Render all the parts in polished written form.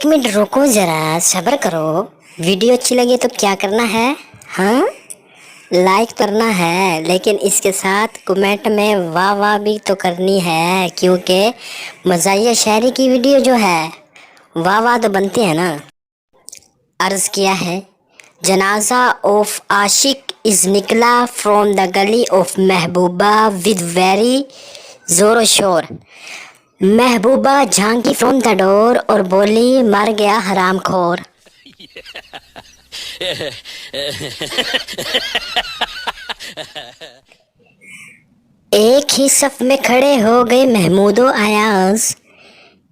एक मिनट रुको ज़रा, सब्र करो। वीडियो अच्छी लगी तो क्या करना है? हाँ, लाइक करना है, लेकिन इसके साथ कमेंट में वाह वाह भी तो करनी है, क्योंकि मज़ाहिया शायरी की वीडियो जो है वाह वाह तो बनती है ना। अर्ज़ किया है, जनाजा ऑफ आशिक इज़ निकला फ्रॉम द गली ऑफ महबूबा विद वेरी ज़ोर शोर। महबूबा झांकी फ्रॉम द डोर और बोली, मर गया हरामखोर। एक ही सफ में खड़े हो गए महमूदो अयाज,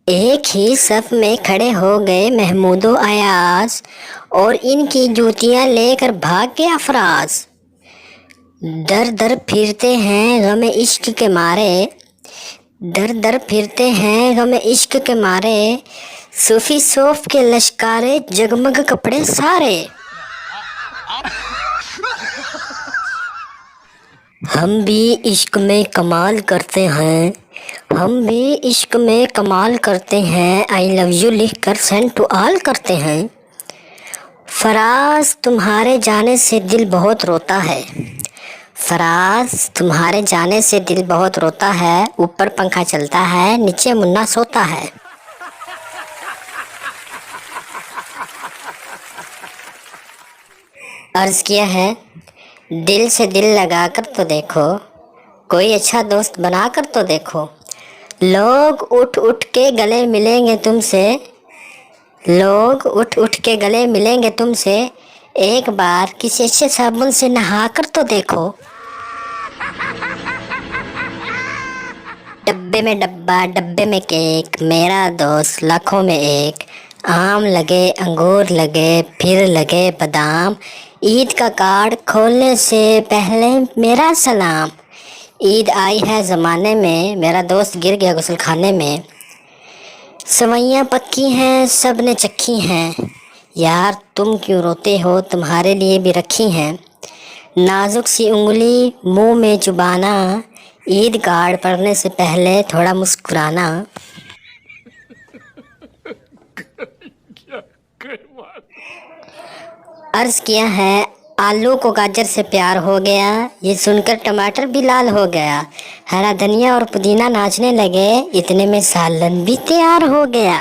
एक ही सफ में खड़े हो गए महमूदो अयाज, और इनकी जूतियां लेकर भाग के अफराज। दर दर फिरते हैं गम इश्क के मारे, दर दर फिरते हैं गम इश्क के मारे, सूफी सोफ के लश्कारे जगमग कपड़े सारे। हम भी इश्क में कमाल करते हैं, हम भी इश्क में कमाल करते हैं, आई लव यू लिख कर सेंड टू ऑल करते हैं। फराज तुम्हारे जाने से दिल बहुत रोता है, फराज तुम्हारे जाने से दिल बहुत रोता है, ऊपर पंखा चलता है नीचे मुन्ना सोता है। अर्ज़ किया है, दिल से दिल लगा कर तो देखो, कोई अच्छा दोस्त बना कर तो देखो। लोग उठ उठ के गले मिलेंगे तुमसे, लोग उठ उठ के गले मिलेंगे तुमसे, एक बार किसी अच्छे साबुन से नहा कर तो देखो। डब्बे में डब्बा डब्बे में केक, मेरा दोस्त लाखों में एक। आम लगे अंगूर लगे फिर लगे बादाम, ईद का कार्ड खोलने से पहले मेरा सलाम। ईद आई है ज़माने में, मेरा दोस्त गिर गया गुस्ल खाने में। सवैयाँ पक्की हैं सब ने चखी हैं, यार तुम क्यों रोते हो तुम्हारे लिए भी रखी हैं। नाजुक सी उंगली मुंह में चुबाना, ईद कार्ड पढ़ने से पहले थोड़ा मुस्कुराना। अर्ज़ किया है, आलू को गाजर से प्यार हो गया, ये सुनकर टमाटर भी लाल हो गया। हरा धनिया और पुदीना नाचने लगे, इतने में सालन भी तैयार हो गया।